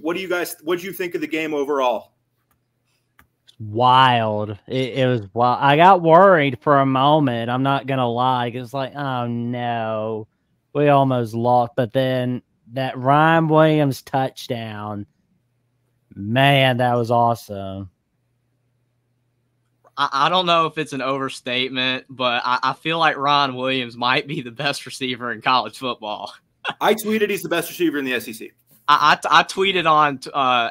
What do you think of the game overall? Wild. It was wild. I got worried for a moment. I'm not going to lie. It's like, oh no, we almost lost. But then that Ryan Williams touchdown, man, that was awesome. I don't know if it's an overstatement, but I feel like Ryan Williams might be the best receiver in college football. I tweeted he's the best receiver in the SEC. I tweeted on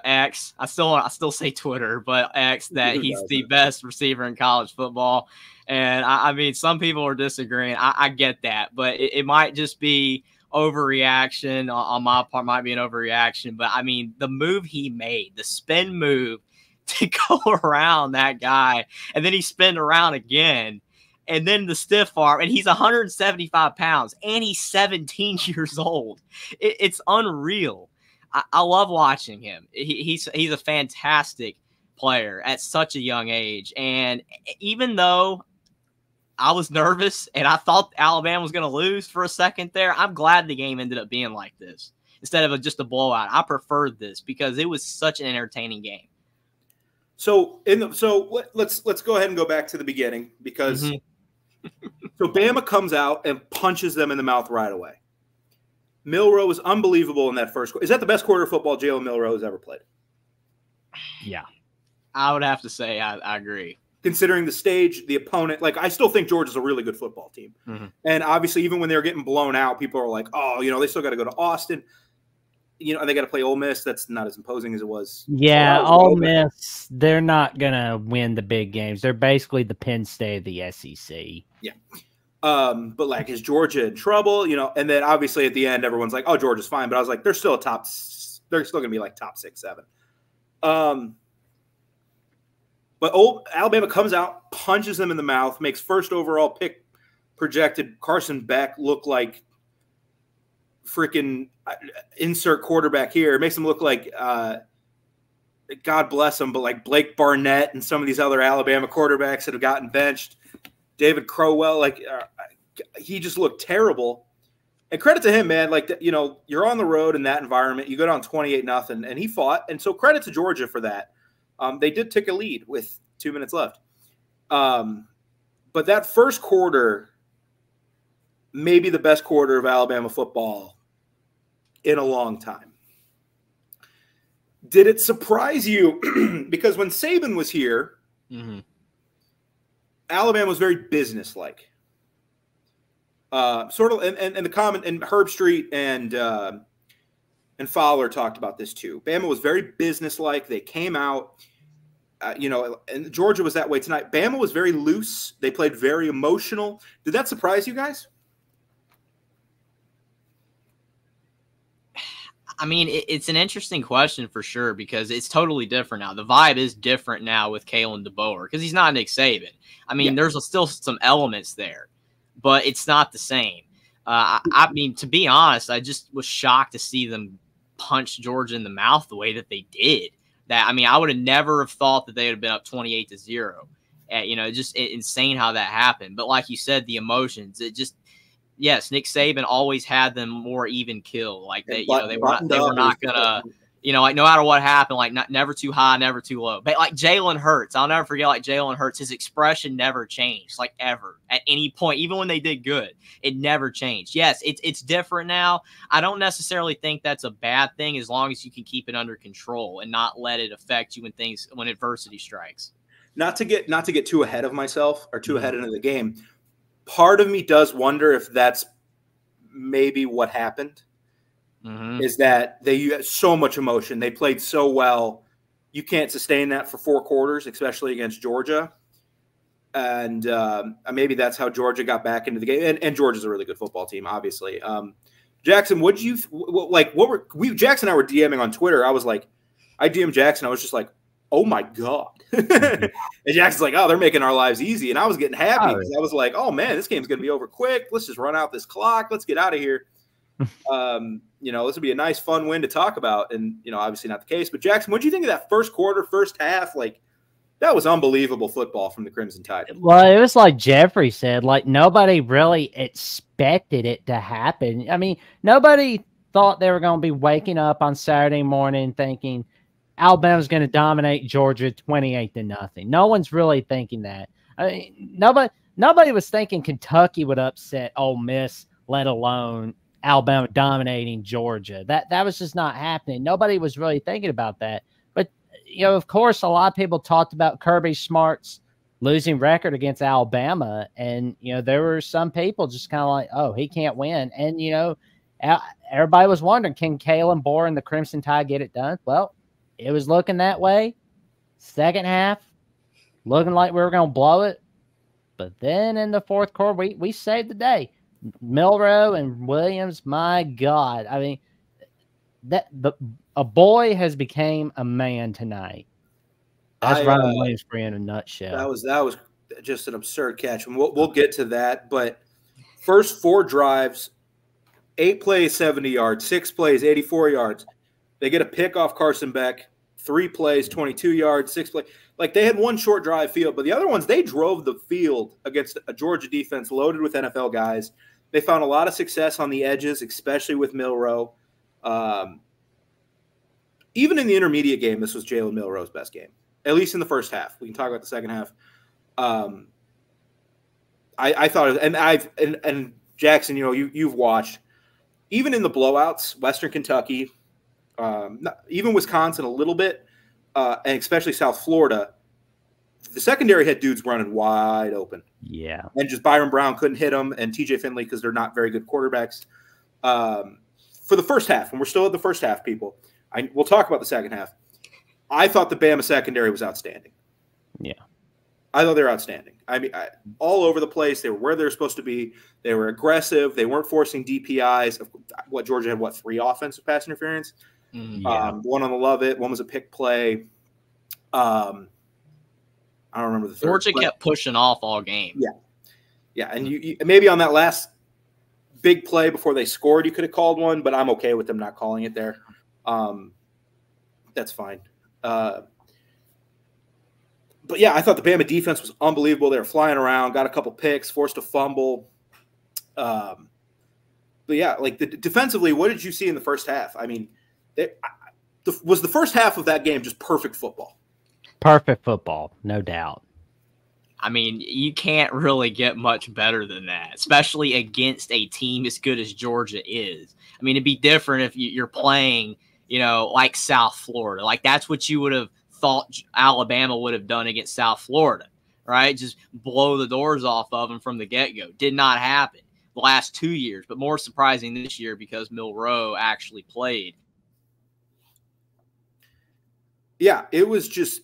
X. I still say Twitter, but X, that he's the best receiver in college football. And I mean, some people are disagreeing. I get that, but it might just be overreaction on my part. Might be an overreaction, but I mean, the move he made, the spin move to go around that guy, and then he spinned around again, and then the stiff arm, and he's 175 pounds, and he's 17 years old. It's unreal. I love watching him. He's a fantastic player at such a young age. And even though I was nervous and I thought Alabama was going to lose for a second there, I'm glad the game ended up being like this instead of just a blowout. I preferred this because it was such an entertaining game. So let's go ahead and go back to the beginning because so Bama comes out and punches them in the mouth right away. Milroe was unbelievable in that first quarter. Is that the best quarter of football Jalen Milroe has ever played? Yeah. I would have to say I agree. Considering the stage, the opponent, like I still think Georgia's a really good football team. And obviously, even when they were getting blown out, people are like, oh, they still got to go to Austin. And they got to play Ole Miss. That's not as imposing as it was. Yeah, Ole Miss, they're not going to win the big games. They're basically the Penn State of the SEC. Yeah. But like, is Georgia in trouble? And then obviously at the end, everyone's like, oh, Georgia's fine. But I was like, they're still they're still going to be like top 6, 7. But Alabama comes out, punches them in the mouth, makes first overall pick projected Carson Beck look like freaking insert quarterback here. It makes him look like, God bless him, but like Blake Barnett and some of these other Alabama quarterbacks that have gotten benched. David Crowell, he just looked terrible. And credit to him, man. You're on the road in that environment. You go down 28-0, and he fought. And so credit to Georgia for that. They did take a lead with 2 minutes left. But that first quarter, maybe the best quarter of Alabama football in a long time. Did it surprise you? Because when Saban was here, Alabama was very businesslike. Sort of, and the comment, and Herb Street and Fowler talked about this too. Bama was very businesslike. They came out, and Georgia was that way tonight. Bama was very loose. They played very emotional. Did that surprise you guys? I mean, it's an interesting question for sure because it's totally different now. The vibe is different now with Kalen DeBoer because he's not Nick Saban. I mean, there's still some elements there, but it's not the same. I mean, to be honest, I just was shocked to see them punch Georgia in the mouth the way that they did. I would have never have thought that they would have been up 28-0. Just insane how that happened. But like you said, the emotions, yes, Nick Saban always had them more even kill. Like they were not gonna, like no matter what happened, like never too high, never too low. But like Jalen Hurts, I'll never forget. Like Jalen Hurts, his expression never changed, like ever at any point, even when they did good, it never changed. Yes, it's different now. I don't necessarily think that's a bad thing as long as you can keep it under control and not let it affect you when adversity strikes. Not to get too ahead of myself or too ahead into the game. Part of me does wonder if that's maybe what happened, is that they had so much emotion. They played so well. You can't sustain that for 4 quarters, especially against Georgia. And maybe that's how Georgia got back into the game. And Georgia's a really good football team, obviously. Jackson, Jackson and I were DMing on Twitter. I DM'd Jackson. I was just like, oh my God. And Jackson's like, oh, they're making our lives easy. And I was getting happy because I was like, oh man, this game's going to be over quick. Let's just run out this clock. Let's get out of here. This would be a nice, fun win to talk about. And, obviously not the case. But Jackson, what do you think of that first quarter, first half? That was unbelievable football from the Crimson Tide. Well, it was like Jeffrey said, nobody really expected it to happen. I mean, nobody thought they were going to be waking up on Saturday morning thinking Alabama's going to dominate Georgia 28-0. No one's really thinking that. I mean, nobody was thinking Kentucky would upset Ole Miss, let alone Alabama dominating Georgia. That was just not happening. Nobody was really thinking about that. But, of course, a lot of people talked about Kirby Smart's losing record against Alabama. And, there were some people just kind of like, oh, he can't win. And, everybody was wondering, can Kalen Bohr and the Crimson Tide get it done? Well, it was looking that way. Second half, looking like we were going to blow it. But then in the fourth quarter, we saved the day. Milroe and Williams, my God. I mean, a boy has became a man tonight. That's Ryan Williams for you in a nutshell. That was just an absurd catch. And we'll get to that. But first 4 drives, 8 plays, 70 yards, 6 plays, 84 yards. They get a pick off Carson Beck, 3 plays, 22 yards, 6 plays. Like, they had one short drive field, but the other ones, they drove the field against a Georgia defense loaded with NFL guys. They found a lot of success on the edges, especially with Milroe. Even in the intermediate game, this was Jalen Milroe's best game, at least in the first half. We can talk about the second half. I thought, and Jackson, you've watched, even in the blowouts, Western Kentucky, even Wisconsin a little bit, and especially South Florida, the secondary had dudes running wide open. Yeah. And just Byron Brown couldn't hit them, and TJ Finley, because they're not very good quarterbacks. For the first half, and we're still at the first half, people, we'll talk about the second half. I thought the Bama secondary was outstanding. Yeah. I thought they were outstanding. I mean, all over the place. They were where they were supposed to be. They were aggressive. They weren't forcing DPIs. Georgia had, 3 offensive pass interference? Yeah. One on the Lovett. One was a pick play. I don't remember the third. Georgia kept pushing off all game. Yeah. Yeah, and you maybe on that last big play before they scored, you could have called one, but I'm okay with them not calling it there. That's fine. But, yeah, I thought the Bama defense was unbelievable. They were flying around, got a couple picks, forced a fumble. But, yeah, defensively, what did you see in the first half? I mean, was the first half of that game just perfect football? Perfect football, no doubt. I mean, you can't really get much better than that, especially against a team as good as Georgia is. I mean, it'd be different if you're playing, like South Florida. Like, that's what you would have thought Alabama would have done against South Florida, right? Just blow the doors off of them from the get-go. Did not happen the last 2 years, but more surprising this year because Milroe actually played. Yeah, it was just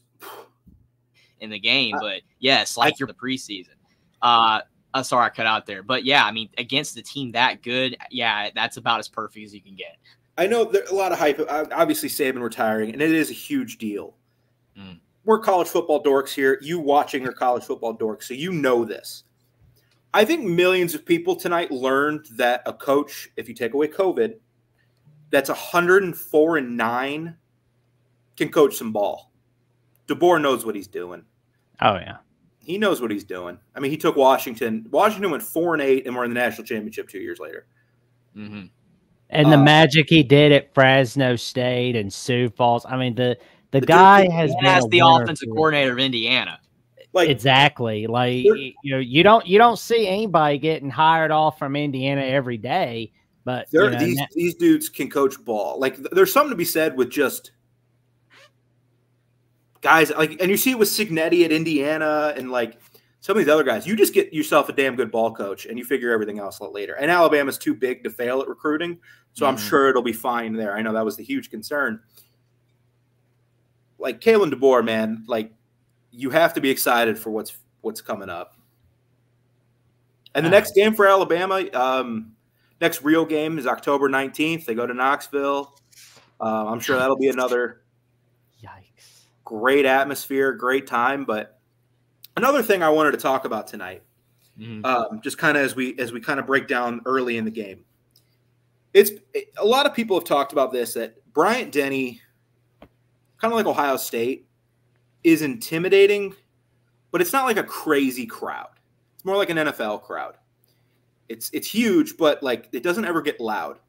in the game, but yes, like you're the preseason. Sorry, I cut out there, but yeah, I mean, against the team that good, yeah, that's about as perfect as you can get. I know there's a lot of hype. Obviously, Saban retiring, and it is a huge deal. We're college football dorks here. You watching are college football dorks, so you know this. I think millions of people tonight learned that a coach, if you take away COVID, that's 104-9 can coach some ball. DeBoer knows what he's doing. Oh, yeah. He knows what he's doing. I mean, he took Washington. Washington went 4-8, and we're in the national championship 2 years later. Mm-hmm. And the magic he did at Fresno State and Sioux Falls. I mean, the guy has been the offensive coordinator of Indiana. Exactly. You don't see anybody getting hired off from Indiana every day, but these dudes can coach ball. There's something to be said with just guys and you see it with Cignetti at Indiana and some of these other guys. You just get yourself a damn good ball coach and you figure everything else out later. And Alabama's too big to fail at recruiting, so I'm sure it'll be fine there. I know that was the huge concern. Kalen DeBoer, man, you have to be excited for what's coming up. And the next game for Alabama, next real game is October 19th. They go to Knoxville. I'm sure that'll be another great atmosphere, great time. But another thing I wanted to talk about tonight, just kind of as we kind of break down early in the game, a lot of people have talked about this, that Bryant Denny, kind of like Ohio State, is intimidating, but it's not like a crazy crowd. It's more like an NFL crowd. It's huge, but it doesn't ever get loud.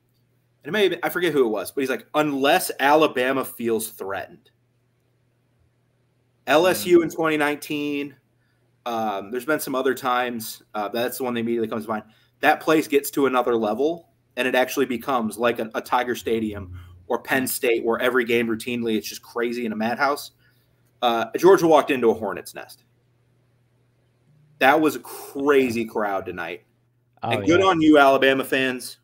And it may have been, I forget who it was, but he's like, unless Alabama feels threatened. LSU in 2019. There's been some other times. That's the one that immediately comes to mind. That place gets to another level, and it actually becomes like a Tiger Stadium or Penn State, where every game routinely it's just crazy in a madhouse. Georgia walked into a hornet's nest. That was a crazy crowd tonight. And good on you, Alabama fans.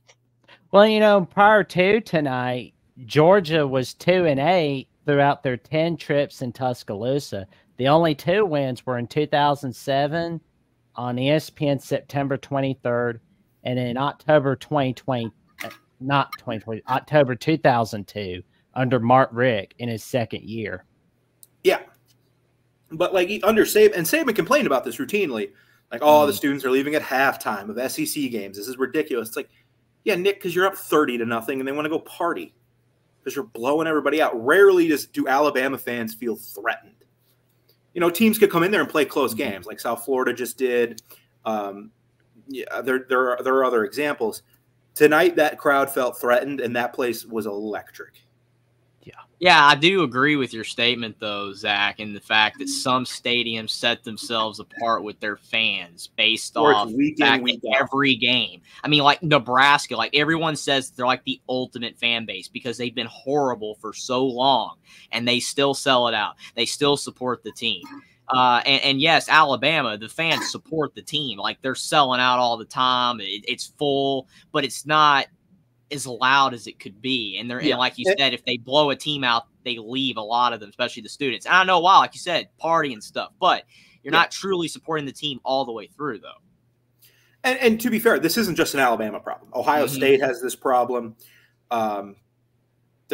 Well, you know, prior to tonight, Georgia was 2-8 throughout their 10 trips in Tuscaloosa. The only 2 wins were in 2007 on ESPN September 23rd, and in October 2020, October 2002 under Mark Richt in his second year. Yeah. But like under Saban, and Saban complained about this routinely. Like, oh, the students are leaving at halftime of SEC games. This is ridiculous. It's like, yeah, Nick, because you're up 30-0 and they want to go party because you're blowing everybody out. Rarely do Alabama fans feel threatened. You know, teams could come in there and play close games like South Florida just did. Yeah, there are other examples. Tonight, that crowd felt threatened, and that place was electric. Yeah, I do agree with your statement, though, Zach, in the fact that some stadiums set themselves apart with their fans based off the fact that every game. I mean, like Nebraska, like everyone says they're like the ultimate fan base because they've been horrible for so long, and they still sell it out. They still support the team. And yes, Alabama, the fans support the team. Like they're selling out all the time. It's full, but it's not as loud as it could be. And and like you said, if they blow a team out, they leave a lot of them, especially the students. And I know why, like you said, party and stuff, but you're not truly supporting the team all the way through, though. And to be fair, this isn't just an Alabama problem. Ohio State has this problem. They're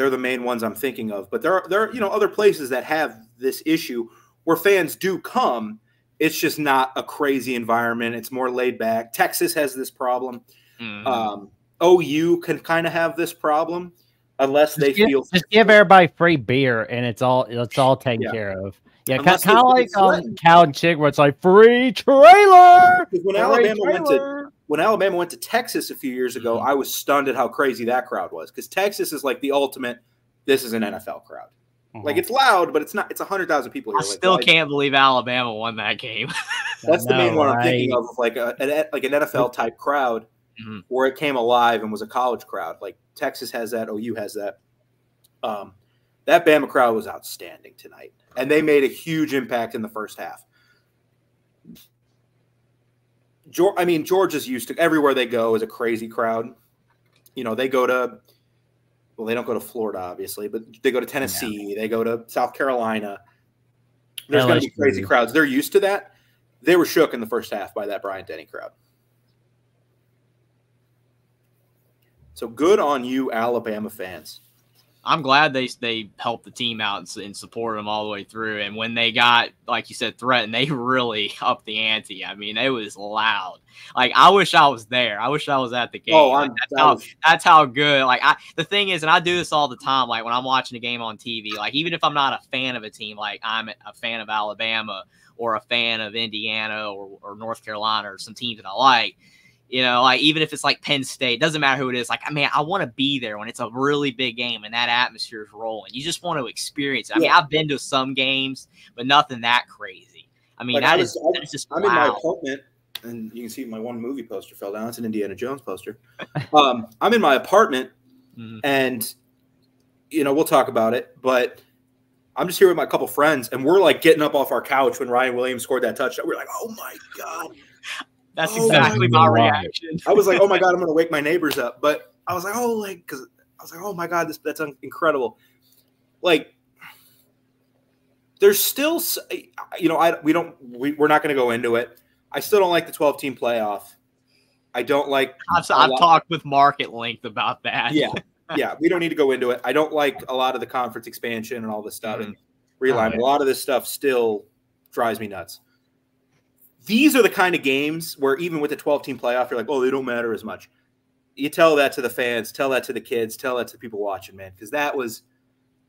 the main ones I'm thinking of, but there are other places that have this issue where fans do come. It's just not a crazy environment. It's more laid back. Texas has this problem. OU can kind of have this problem unless they feel just give everybody free beer and it's all taken care of. Yeah, kind of like Cow and Chick, where it's like free trailer. When Alabama went to Texas a few years ago, I was stunned at how crazy that crowd was because Texas is like the ultimate. This is an NFL crowd. Like it's loud, but it's not. It's 100,000 people here. I still can't believe Alabama won that game. That's the main one I'm thinking of like an NFL type crowd. Where it came alive and was a college crowd. Like Texas has that, OU has that. That Bama crowd was outstanding tonight, and they made a huge impact in the first half. Georgia's used to everywhere they go is a crazy crowd. You know, they go to – well, they don't go to Florida, obviously, but they go to Tennessee. They go to South Carolina. There's going to be crazy crowds. They're used to that. They were shook in the first half by that Bryant-Denny crowd. So good on you, Alabama fans. I'm glad they helped the team out and supported them all the way through. And when they got, like you said, threatened, they really upped the ante. I mean, it was loud. Like, I wish I was there. I wish I was at the game. Oh, that's how good. Like, the thing is, and I do this all the time, like when I'm watching a game on TV, like even if I'm not a fan of a team, like I'm a fan of Alabama or a fan of Indiana or North Carolina or some teams that I like, you know, like even if it's like Penn State, doesn't matter who it is. Like, I mean, I want to be there when it's a really big game and that atmosphere is rolling. You just want to experience it. I mean, I've been to some games, but nothing that crazy. I mean, that is just I'm in my apartment, and you can see my one movie poster fell down. It's an Indiana Jones poster. I'm in my apartment, and you know, we'll talk about it, but I'm just here with my couple friends, and we're like getting up off our couch when Ryan Williams scored that touchdown. We're like, oh my God. That's exactly my reaction. I was like, oh my God, I'm going to wake my neighbors up. But I was like, oh my God, that's incredible. Like, there's still, you know, we're not going to go into it. I still don't like the 12-team playoff. I don't like. I've talked with Mark at length about that. Yeah, we don't need to go into it. I don't like a lot of the conference expansion and all this stuff and realignment. A lot of this stuff still drives me nuts. These are the kind of games where even with the 12-team playoff, you're like, oh, they don't matter as much. You tell that to the fans, tell that to the kids, tell that to the people watching, man, because that was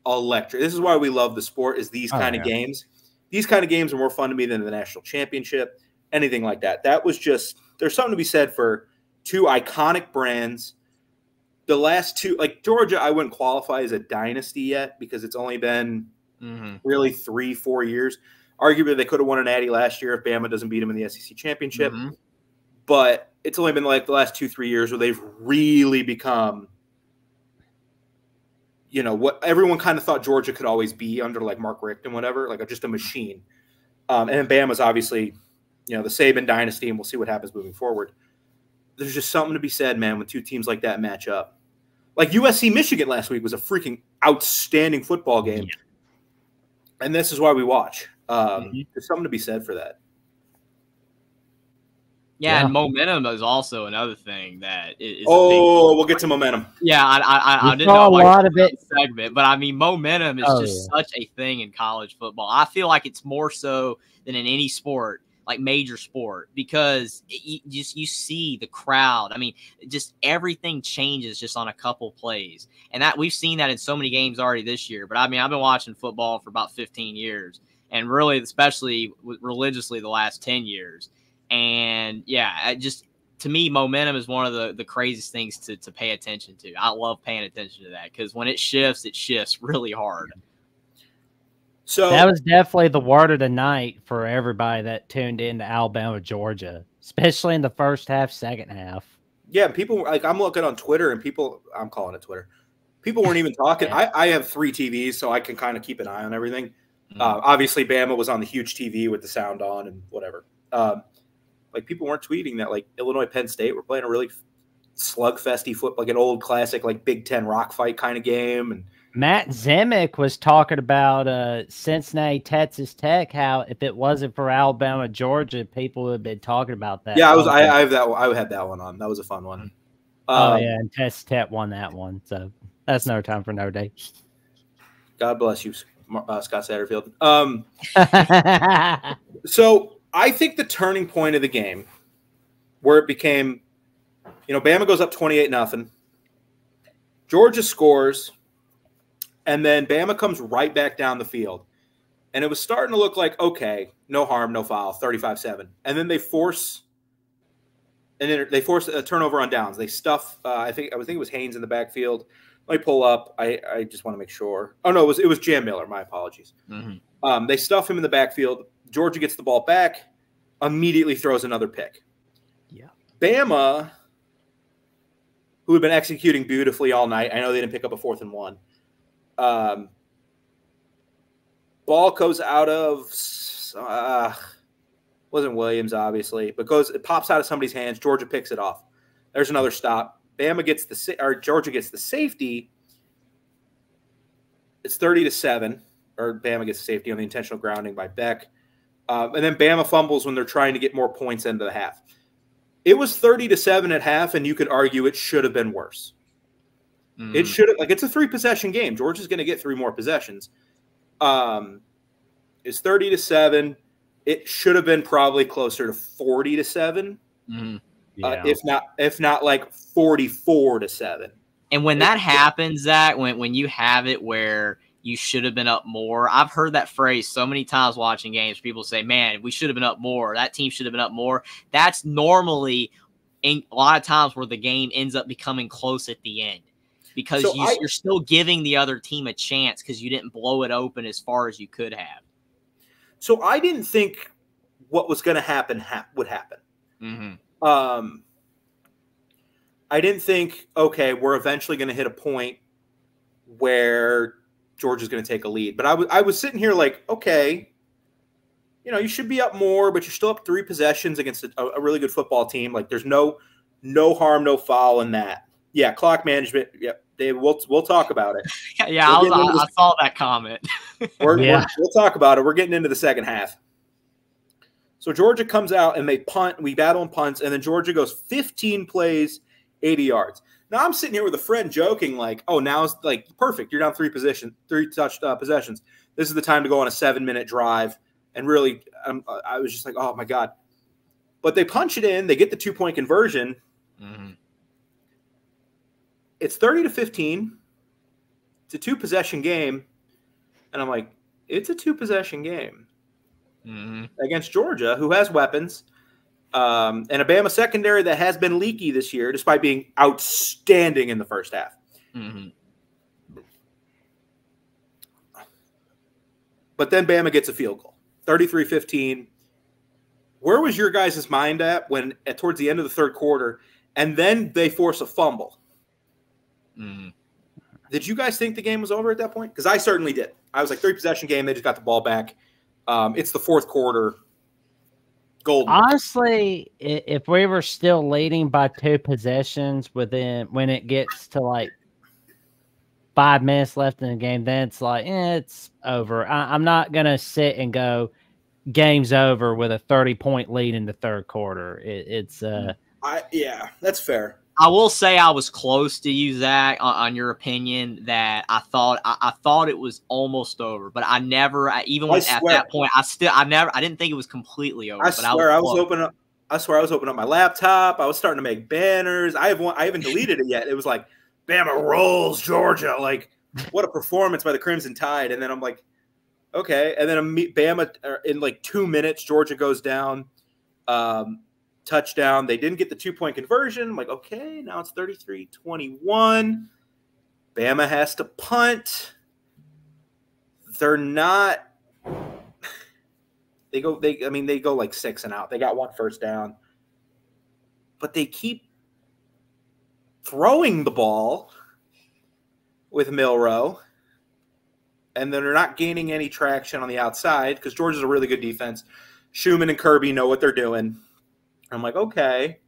electric. This is why we love the sport, is these kind of games. These kind of games are more fun to me than the national championship, anything like that. That was just – there's something to be said for two iconic brands the last two, like Georgia, I wouldn't qualify as a dynasty yet because it's only been really 3-4 years. Arguably, they could have won an Natty last year if Bama doesn't beat them in the SEC championship. But it's only been like the last 2-3 years where they've really become, you know, what everyone kind of thought Georgia could always be under like Mark Richt and whatever, like just a machine. And then Bama's obviously, you know, the Saban dynasty, and we'll see what happens moving forward. There's just something to be said, man, when two teams like that match up. Like USC Michigan last week was a freaking outstanding football game. Yeah. And this is why we watch. There's something to be said for that. Yeah, and momentum is also another thing that is. We'll get to momentum. Yeah, I didn't know a lot of it segment, but I mean, momentum is such a thing in college football. I feel like it's more so than in any sport, like major sport, because you see the crowd. I mean, just everything changes just on a couple plays, and that we've seen that in so many games already this year. But I mean, I've been watching football for about 15 years, and really, especially religiously, the last 10 years. And yeah, to me, momentum is one of the craziest things to pay attention to. I love paying attention to that because when it shifts really hard. So that was definitely the word of the night for everybody that tuned in to Alabama, Georgia, especially in the first half, second half. Yeah, people like I'm looking on Twitter and I'm calling it Twitter. People weren't even talking. I have 3 TVs, so I can kind of keep an eye on everything. Obviously, Bama was on the huge TV with the sound on and whatever. Like people weren't tweeting that like Illinois Penn State were playing a really slugfesty football, like an old classic like Big Ten rock fight kind of game. And Matt Zemek was talking about Cincinnati, Texas Tech. How if it wasn't for Alabama, Georgia, people would have been talking about that. Yeah, I have that. I had that one on. That was a fun one. Yeah, and Texas Tech won that one. So that's no time for no day. God bless you, Scott Satterfield. So. I think the turning point of the game where it became, you know, Bama goes up 28-0. Georgia scores, and then Bama comes right back down the field. And it was starting to look like, okay, no harm, no foul, 35-7. And then they force a turnover on downs. They stuff, I think it was Haynes in the backfield. Let me pull up. I just want to make sure. Oh, no, it was Jam Miller. My apologies. They stuff him in the backfield. Georgia gets the ball back, immediately throws another pick. Yeah. Bama, who had been executing beautifully all night. I know they didn't pick up a 4th and 1. Ball goes out of wasn't Williams, obviously, but it pops out of somebody's hands. Georgia picks it off. There's another stop. Georgia gets the safety. It's 30-7, or Bama gets the safety on the intentional grounding by Beck. And then Bama fumbles when they're trying to get more points into the half. It was 30-7 at half, and you could argue it should have been worse. It should have, it's a 3-possession game. Georgia's going to get 3 more possessions. It's 30-7. It should have been probably closer to 40-7. Yeah. If not like 44-7. And when that happens, Zach, when you have it where you should have been up more. I've heard that phrase so many times watching games. People say, man, we should have been up more. That team should have been up more. That's normally a lot of times where the game ends up becoming close at the end because you're still giving the other team a chance because you didn't blow it open as far as you could have. So I didn't think what was going to happen would happen. I didn't think, okay, we're eventually going to hit a point where Georgia's going to take a lead. But I was sitting here like, okay, you know, you should be up more, but you're still up 3 possessions against a really good football team. Like there's no harm, no foul in that. Yeah, clock management. Yep, Dave, we'll talk about it. Yeah, I saw that comment. We'll talk about it. We're getting into the second half. So Georgia comes out and they punt. We battle and punts, and then Georgia goes 15 plays, 80 yards. Now I'm sitting here with a friend joking like, oh, now it's like perfect. You're down 3 possessions. This is the time to go on a 7-minute drive. And really, I was just like, oh, my God. But they punch it in. They get the 2-point conversion. It's 30-15. It's a 2-possession game. And I'm like, it's a 2-possession game against Georgia, who has weapons. And a Bama secondary that has been leaky this year, despite being outstanding in the first half. Mm-hmm. But then Bama gets a field goal, 33-15. Where was your guys' mind at when towards the end of the third quarter, and then they force a fumble? Mm-hmm. Did you guys think the game was over at that point? Because I certainly did. I was like, 3-possession game. They just got the ball back. It's the fourth quarter. Golden. Honestly, if we were still leading by 2 possessions when it gets to like 5 minutes left in the game, then it's like, it's over. I'm not going to sit and go, game's over with a 30-point lead in the third quarter. Yeah, that's fair. I will say I was close to you, Zach, on your opinion that I thought it was almost over, but I never, at that point, I didn't think it was completely over. I swear I was opening up my laptop. I was starting to make banners. I haven't deleted it yet. It was like, Bama rolls Georgia. Like, what a performance by the Crimson Tide. And then I'm like, okay. And then Bama, in like 2 minutes, Georgia goes down. Touchdown. They didn't get the 2-point conversion. I'm like, okay, now it's 33-21. Bama has to punt. They're not. They go like 6 and out. They got 1 first down. But they keep throwing the ball with Milroe. And then they're not gaining any traction on the outside because Georgia's a really good defense. Schumann and Kirby know what they're doing. I'm like, okay.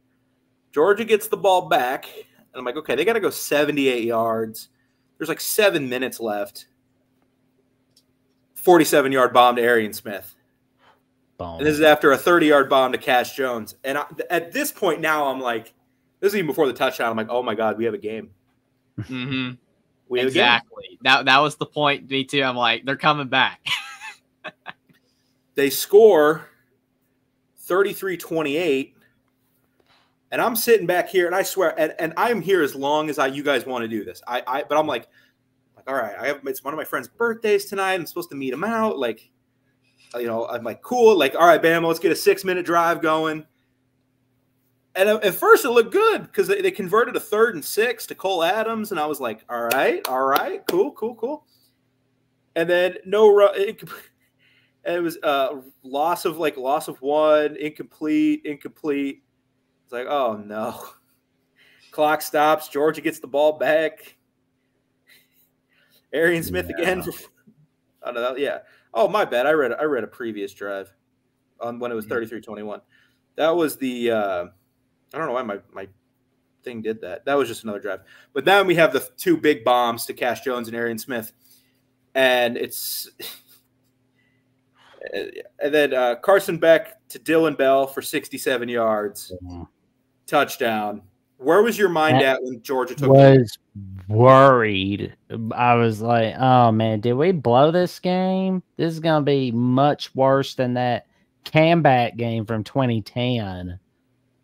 Georgia gets the ball back. And I'm like, okay, they got to go 78 yards. There's like 7 minutes left. 47-yard bomb to Arian Smith. Bomb. And this is after a 30-yard bomb to Cash Jones. And at this point now, I'm like, this is even before the touchdown. I'm like, oh, my God, we have a game. Mm-hmm. We have exactly. A game. That was the point, me too. I'm like, they're coming back. They score 33-28. And I'm sitting back here, and I swear, and I'm here as long as you guys want to do this. But I'm like, all right, it's one of my friend's birthdays tonight. I'm supposed to meet him out. Like, I'm like, cool. Like, all right, Bama, let's get a 6-minute drive going. And at first it looked good because they converted a 3rd and 6 to Cole Adams, and I was like, all right, cool. And then it was loss of 1, incomplete. It's like, oh no. Clock stops. Georgia gets the ball back. Arian Smith again. I don't know. Yeah. Oh, my bad. I read a previous drive on when it was 33-21. That was the I don't know why my thing did that. That was just another drive. But then we have the 2 big bombs to Cash Jones and Arian Smith. And it's and then Carson Beck to Dylan Bell for 67 yards. Touchdown. Where was your mind at when Georgia took was worried. I was like, oh, man, did we blow this game? This is going to be much worse than that comeback game from 2010.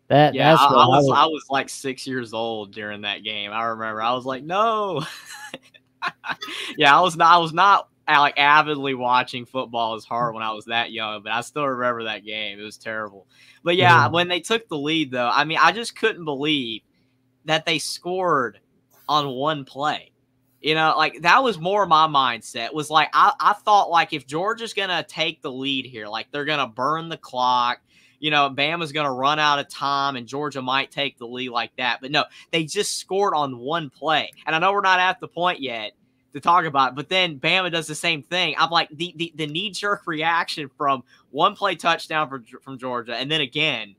I was like 6 years old during that game. I remember. I was like, no. Yeah, I was not like avidly watching football as hard when I was that young, but I still remember that game. It was terrible. But yeah, when they took the lead, though, I mean, I just couldn't believe that they scored on 1 play. Like that was more my mindset. Was like I thought like if Georgia's gonna take the lead here, like they're gonna burn the clock. Bama's going to run out of time and Georgia might take the lead like that. But no, they just scored on 1 play. And I know we're not at the point yet to talk about it, but then Bama does the same thing. I'm like, the knee-jerk reaction from 1 play touchdown from Georgia and then again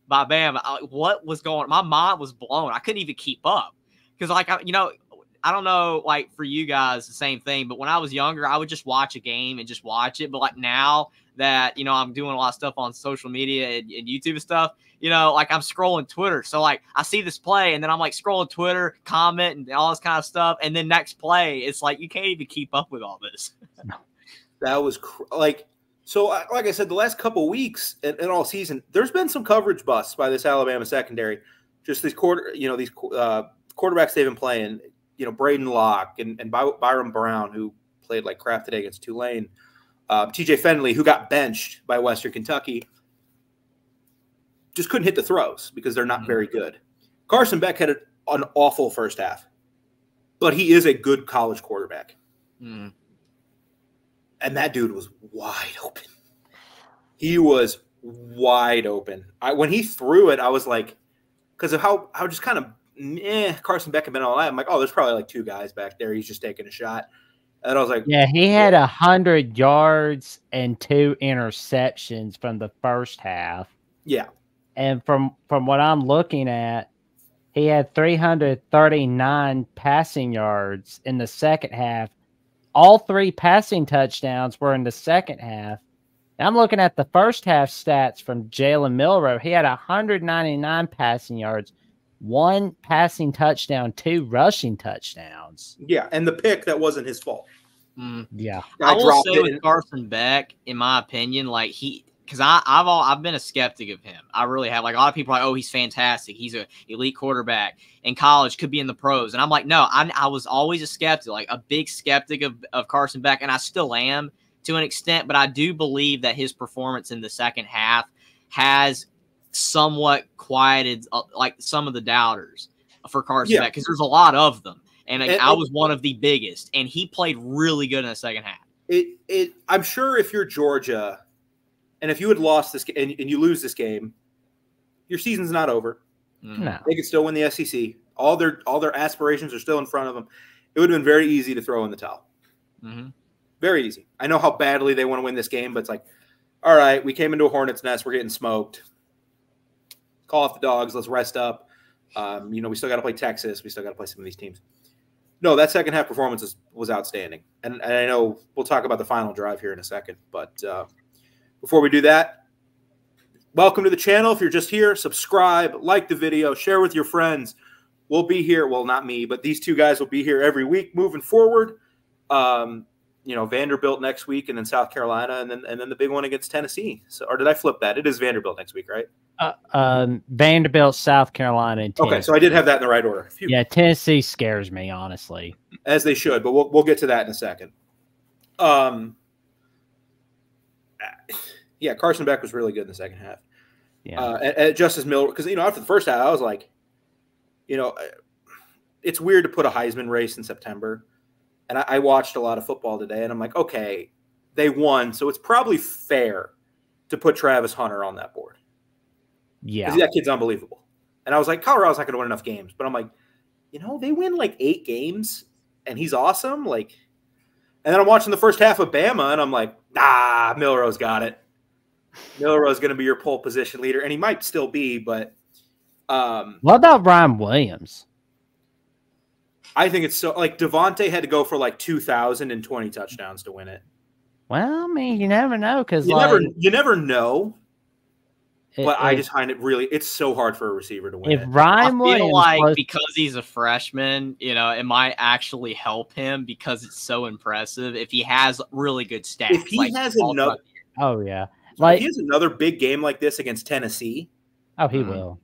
by Bama, what was going on? My mind was blown. I couldn't even keep up. Because, like, I don't know, like, for you guys, the same thing. But when I was younger, I would just watch a game and just watch it. But, like, now that, I'm doing a lot of stuff on social media and YouTube and stuff, like, I'm scrolling Twitter. So, like, I see this play, and then I'm, like, scrolling Twitter, comment, and all this kind of stuff. And then next play, it's like you can't even keep up with all this. That was, so, like I said, the last couple weeks and all season, there's been some coverage busts by this Alabama secondary. Just these quarterbacks they've been playing. Braden Locke and Byron Brown, who played like crap today against Tulane. TJ Fenley, who got benched by Western Kentucky. just couldn't hit the throws because they're not very good. Carson Beck had an awful first half, but he is a good college quarterback. And that dude was wide open. He was wide open. When he threw it, I was like, because of how just kind of Carson Beck had been all that. I'm like, oh, there's probably like 2 guys back there. He's just taking a shot. And I was like, yeah, he had 100 yards and 2 interceptions from the first half. Yeah. And from what I'm looking at, he had 339 passing yards in the second half. All 3 passing touchdowns were in the second half. And I'm looking at the first half stats from Jalen Milroe. He had 199 passing yards, 1 passing touchdown, 2 rushing touchdowns. Yeah, and the pick, that wasn't his fault. Yeah. I will say with Carson Beck, in my opinion, like because I've been a skeptic of him. I really have. Like a lot of people are like, oh, he's fantastic. He's an elite quarterback in college, could be in the pros. And I'm like, no, I was always a skeptic, like a big skeptic of Carson Beck, and I still am to an extent. But I do believe that his performance in the second half has somewhat quieted like some of the doubters for Carson Beck, because there's a lot of them. And I was one of the biggest, and he played really good in the second half. I'm sure if you're Georgia, and if you had lost this game and you lose this game, your season's not over. No. They could still win the SEC. All their aspirations are still in front of them. It would have been very easy to throw in the towel. Very easy. I know how badly they want to win this game, but it's like, all right, we came into a hornet's nest. We're getting smoked. Call off the dogs. Let's rest up. We still got to play Texas. We still got to play some of these teams. No, that second half performance was outstanding. And I know we'll talk about the final drive here in a second. But before we do that, welcome to the channel. If you're just here, subscribe, like the video, share with your friends. We'll be here. Well, not me, but these 2 guys will be here every week moving forward. Vanderbilt next week, and then South Carolina, and then the big one against Tennessee. So, or did I flip that? It is Vanderbilt next week, right? Vanderbilt, South Carolina, and Tennessee. Okay, so I did have that in the right order. Yeah, Tennessee scares me, honestly. As they should, but we'll get to that in a second. Yeah, Carson Beck was really good in the second half. Yeah, and Justice Miller, because after the first half, I was like, it's weird to put a Heisman race in September. And I watched a lot of football today, and I'm like, okay, they won, so it's probably fair to put Travis Hunter on that board. Yeah, because that kid's unbelievable. And I was like, Colorado's not going to win enough games, but I'm like, they win like 8 games, and he's awesome. Like, and then I'm watching the first half of Bama, and I'm like, Milroe's got it. Milroe's going to be your pole position leader, and he might still be, but what about Ryan Williams? I think it's so like Devontae had to go for like 2,020 touchdowns to win it. Well, I mean, you never know, because you never know. But I just find it's so hard for a receiver to win. If Ryan Williams because he's a freshman, it might actually help him because it's so impressive. If he has really good stats, if he has another, if he has another big game like this against Tennessee, he will.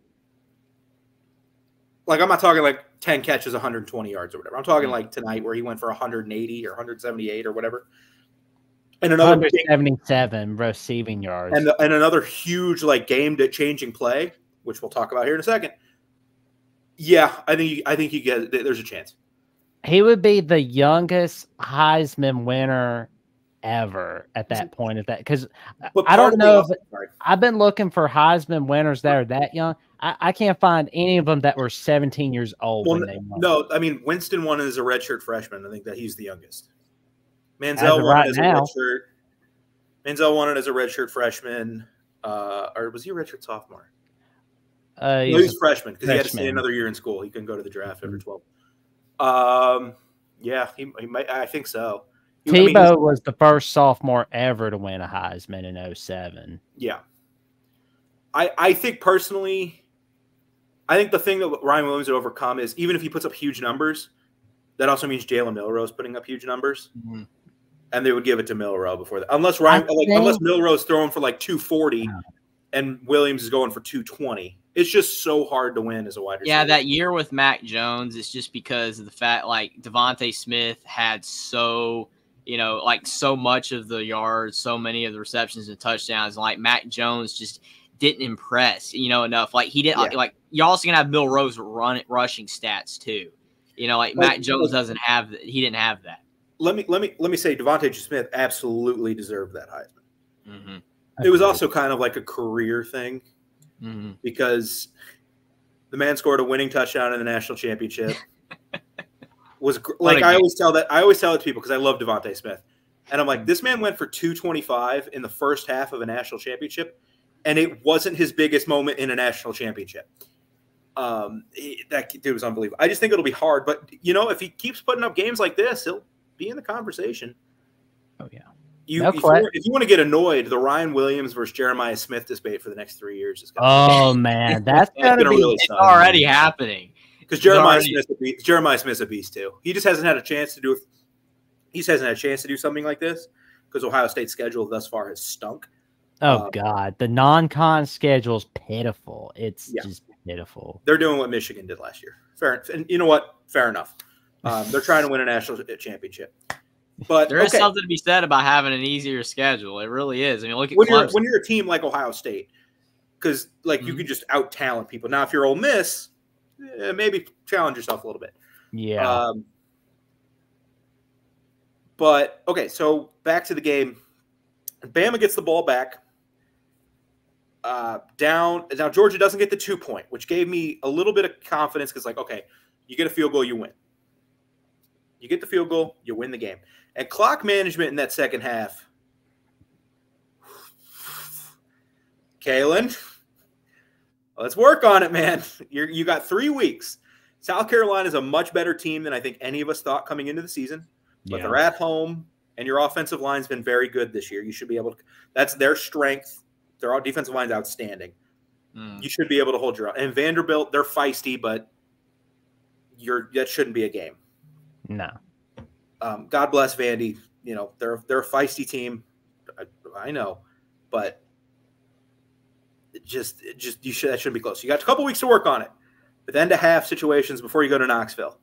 Like, I'm not talking like 10 catches, 120 yards or whatever. I'm talking like tonight where he went for 180 or 178 or whatever. And another 177 receiving yards. And another huge like game-changing play, which we'll talk about here in a second. Yeah, I think you get there's a chance. He would be the youngest Heisman winner ever at that point. Because I don't know I've been looking for Heisman winners that are that young. I can't find any of them that were 17 years old. Well, no, I mean, Winston won as a redshirt freshman. I think that he's the youngest. Manziel won it as a redshirt. Manziel won it as a redshirt freshman. Or was he a redshirt sophomore? No, he was freshman because he had to stay another year in school. He couldn't go to the draft after 12. Yeah, he might. I think so. Tebow was the first sophomore ever to win a Heisman in 2007. Yeah. I think personally, the thing that Ryan Williams would overcome is even if he puts up huge numbers, that also means Jalen Milroe's putting up huge numbers. Mm-hmm. And they would give it to Milroe before that. Unless unless Milroe's throwing for like 240 and Williams is going for 220. It's just so hard to win as a wide receiver. Yeah, that year with Mac Jones, it's just because of the fact like Devontae Smith had so much of the yards, so many of the receptions and touchdowns. Like Mac Jones just didn't impress, enough. Like he didn't. Like you're also gonna have Bill Rose rushing stats too. Like Matt Jones doesn't have. He didn't have that. Let me say Devontae Smith absolutely deserved that Heisman. Mm-hmm. It was also kind of like a career thing because the man scored a winning touchdown in the national championship. Was like I always tell it to people because I love Devontae Smith, and I'm like, this man went for 225 in the first half of a national championship, and it wasn't his biggest moment in a national championship. That dude was unbelievable. I just think it'll be hard, but if he keeps putting up games like this, he'll be in the conversation. Oh yeah. If you want to get annoyed, the Ryan Williams versus Jeremiah Smith debate for the next 3 years is going man, that's gonna be really it's already happening. Because Jeremiah Smith's a beast too. He just hasn't had a chance to do it. He just hasn't had a chance to do something like this because Ohio State's schedule thus far has stunk. Oh God, the non-con schedule is pitiful. It's just pitiful. They're doing what Michigan did last year. Fair, and you know what? Fair enough. They're trying to win a national championship. But there is something to be said about having an easier schedule. It really is. I mean, look at when you're a team like Ohio State, because you can just out talent people. Now, if you're Ole Miss, maybe challenge yourself a little bit. Yeah. But okay, so back to the game. Bama gets the ball back. Down now, Georgia doesn't get the 2-point, which gave me a little bit of confidence because, okay, you get a field goal, you win. You get the field goal, you win the game. And clock management in that second half. Kalen, let's work on it, man. You got 3 weeks. South Carolina is a much better team than I think any of us thought coming into the season. But they're at home, and your offensive line's been very good this year. You should be able to – that's their strength. Their defensive line's outstanding. You should be able to hold your own. And Vanderbilt, they're feisty, but that shouldn't be a game. No. God bless Vandy. They're a feisty team. I know, but that shouldn't be close. You got a couple weeks to work on it. With end-to-half situations before you go to Knoxville.